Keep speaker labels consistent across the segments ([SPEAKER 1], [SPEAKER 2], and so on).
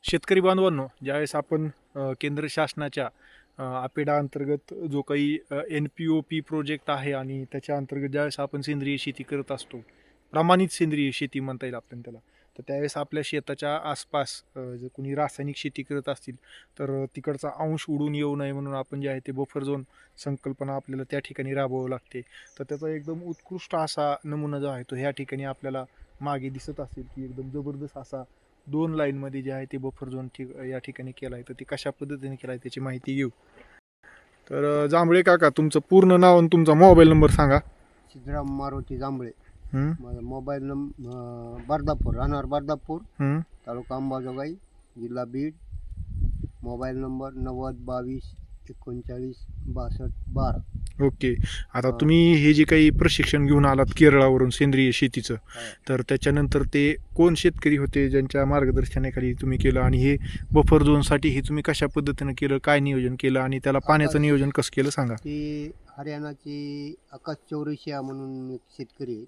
[SPEAKER 1] शेतकरी बांधवांनो, ज्यावेळेस आपण केंद्र शासनाच्या अपेडा अंतर्गत जो काही NPOP प्रोजेक्ट आहे आणि त्याच्या अंतर्गत ज्यावेळेस आपण सेंद्रिय शेती करत असतो, प्रमाणित सेंद्रिय शेती म्हणता येईल आपण त्याला, तर त्यावेळेस आपल्या शेताच्या आसपास जर कोणी रासायनिक शेती करत असतील तर तिकडचा अंश उडून येऊ नये म्हणून आपण जे आहे ते बफर झोन संकल्पना आपल्याला त्या ठिकाणी राबवावं लागते. तर त्याचा एकदम उत्कृष्ट असा नमुना जो आहे तो ह्या ठिकाणी आपल्याला मागे दिसत असेल की एकदम जबरदस्त असा 2 लाईनमध्ये जे आहे ते बफर झोन या ठिकाणी केला आहे. तर ते कशा पद्धतीने केला आहे त्याची माहिती घेऊ. तर जांभळे काका, तुमचं पूर्ण नाव आणि तुमचा मोबाईल नंबर सांगा.
[SPEAKER 2] सिद्धराम मारुती जांभळे. माझा मोबाईल नंबर बर्दापूर, राहणार बर्दापूर, तालुका अंबाजोगाई, जिल्हा बीड. Mobile number 9022396212.
[SPEAKER 1] ओके. आता तुम्ही हे जे काही प्रशिक्षण घेऊन आलात केरळावरून सेंद्रिय शेतीचं, तर त्याच्यानंतर ते कोण शेतकरी होते ज्यांच्या मार्गदर्शनाखाली तुम्ही केलं, आणि हे बफर झोनसाठी हे तुम्ही कशा पद्धतीने केलं, काय नियोजन केलं आणि त्याला पाण्याचं नियोजन कसं केलं सांगा.
[SPEAKER 2] ते हरियाणाचे आकाश चौरसिया म्हणून एक शेतकरी आहे.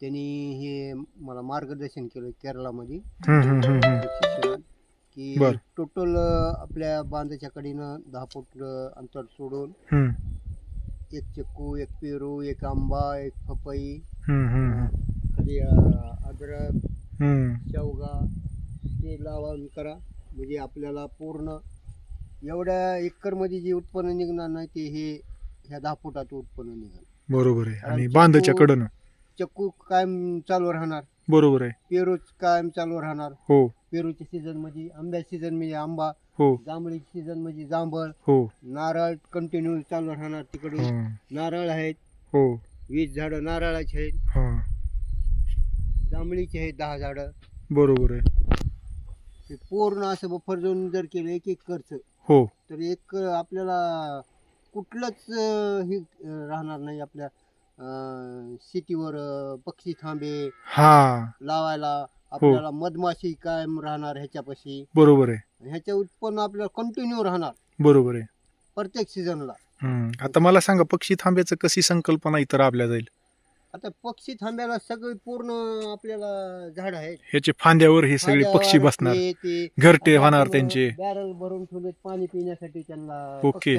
[SPEAKER 2] त्यांनी हे मला मार्गदर्शन केलं केरळामध्ये शिक्षणात, की टोटल आपल्या बांधाच्या कडेनं 10 फूट अंतर सोडून एक चिक्कू, एक पेरू, एक आंबा, एक पपई, खाली अद्रक, शेवगा ते लावून करा. म्हणजे आपल्याला पूर्ण एवढ्या एकरमध्ये जे उत्पन्न निघणार नाही ते हे ह्या 10 फुटाचं उत्पन्न निघाल.
[SPEAKER 1] बरोबर आहे. आणि बांधाच्या कडनं
[SPEAKER 2] चिक्कू कायम चालू राहणार.
[SPEAKER 1] बरोबर आहे.
[SPEAKER 2] पेरू कायम चालू राहणार.
[SPEAKER 1] हो.
[SPEAKER 2] पेरूच्या सीझन मध्ये, आंब्याच्या सीझन मध्ये आंबा,
[SPEAKER 1] हो.
[SPEAKER 2] जांभळीच्या सीझन मध्ये जांभळ,
[SPEAKER 1] हो.
[SPEAKER 2] नारळ कंटिन्यू चालू राहणार. तिकडे नारळ आहेत.
[SPEAKER 1] हो.
[SPEAKER 2] 20 झाडं नारळाची आहेत, जांभळीची आहेत 10 झाडं.
[SPEAKER 1] बरोबर आहे.
[SPEAKER 2] ते पूर्ण असं बफर झोन जर केलं एक एकरचं,
[SPEAKER 1] हो,
[SPEAKER 2] तर एक आपल्याला कुठलंच हे राहणार नाही. आपल्या शेतीवर पक्षी थांबे लावायला, आपल्याला मधमाशी कायम राहणार ह्याच्यापाशी.
[SPEAKER 1] बरोबर आहे.
[SPEAKER 2] ह्याचं उत्पन्न आपल्याला कंटिन्यू राहणार.
[SPEAKER 1] बरोबर आहे.
[SPEAKER 2] प्रत्येक सीझनला.
[SPEAKER 1] आता मला सांगा, पक्षी थांब्याचं कशी संकल्पना इथं राबल्या जाईल?
[SPEAKER 2] आता पक्षी थांब्याला सगळे पूर्ण आपल्याला झाड आहेत.
[SPEAKER 1] ह्याचे फांद्यावर हे सगळे पक्षी बसणार, घरटे होणार त्यांचे.
[SPEAKER 2] बॅरल भरून ठेवलेत पाणी पिण्यासाठी त्यांना.
[SPEAKER 1] ओके.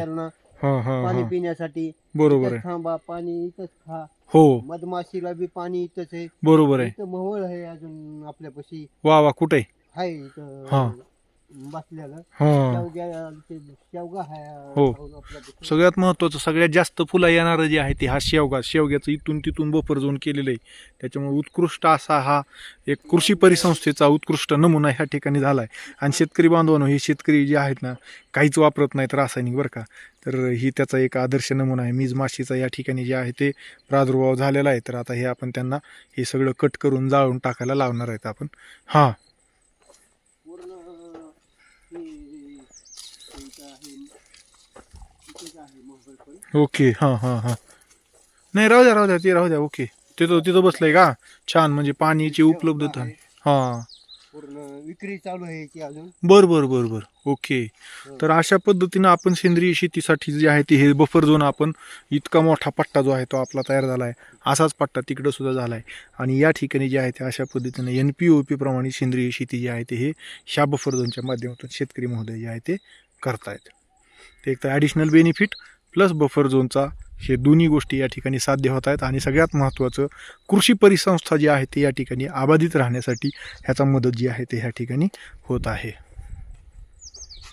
[SPEAKER 2] पाणी पिण्यासाठी.
[SPEAKER 1] बरोबर आहे.
[SPEAKER 2] थांबा, पाणी इथंच खा.
[SPEAKER 1] हो.
[SPEAKER 2] मधमाशीला बी पाणी इथंच आहे.
[SPEAKER 1] बरोबर आहे.
[SPEAKER 2] इथं महवळ आहे अजून आपल्यापाशी.
[SPEAKER 1] वा वा, कुठे
[SPEAKER 2] आहे इथं बसलेलं. शेवगा आहे.
[SPEAKER 1] हो. सगळ्यात महत्वाचं, सगळ्यात जास्त फुलं येणारं जे आहे ते हा शेवग्याचं इथून तिथून बफर झोन केलेलं आहे. त्याच्यामुळे उत्कृष्ट असा हा एक कृषी परिसंस्थेचा उत्कृष्ट नमुना ह्या ठिकाणी झाला आहे. आणि शेतकरी बांधवांनो, हे शेतकरी जे आहेत ना, काहीच वापरत नाहीत रासायनिक, बरं का. तर ही त्याचा एक आदर्श नमुना आहे. मीज माशीचा या ठिकाणी जे आहे ते प्रादुर्भाव झालेला आहे. तर आता हे आपण त्यांना हे सगळं कट करून जाळून टाकायला लावणार आहेत आपण. ओके. नाही, राहू द्या ते राहू द्या. ओके. तिथं बसलंय का? छान. म्हणजे पाण्याची उपलब्धता.
[SPEAKER 2] पूर्ण विक्री चालू आहे की अजून.
[SPEAKER 1] बर. ओके. तर अशा पद्धतीनं आपण सेंद्रिय शेतीसाठी जे आहे ते हे बफर झोन, आपण इतका मोठा पट्टा जो आहे तो आपला तयार झाला आहे. असाच पट्टा तिकडं सुद्धा झाला आहे. आणि या ठिकाणी जे आहे ते अशा पद्धतीनं NPOP प्रमाणे सेंद्रिय शेती जी आहे ते हे ह्या बफर झोनच्या माध्यमातून शेतकरी महोदय जे आहे ते करतायत. ते एक तर ॲडिशनल बेनिफिट प्लस बफर झोनचा, हे दोन्ही गोष्टी या ठिकाणी साध्य होत आहेत. आणि सगळ्यात महत्त्वाचं, कृषी परिसंस्था जी आहे ती या ठिकाणी अबाधित राहण्यासाठी ह्याचा मदत जी आहे ते ह्या ठिकाणी होत आहे.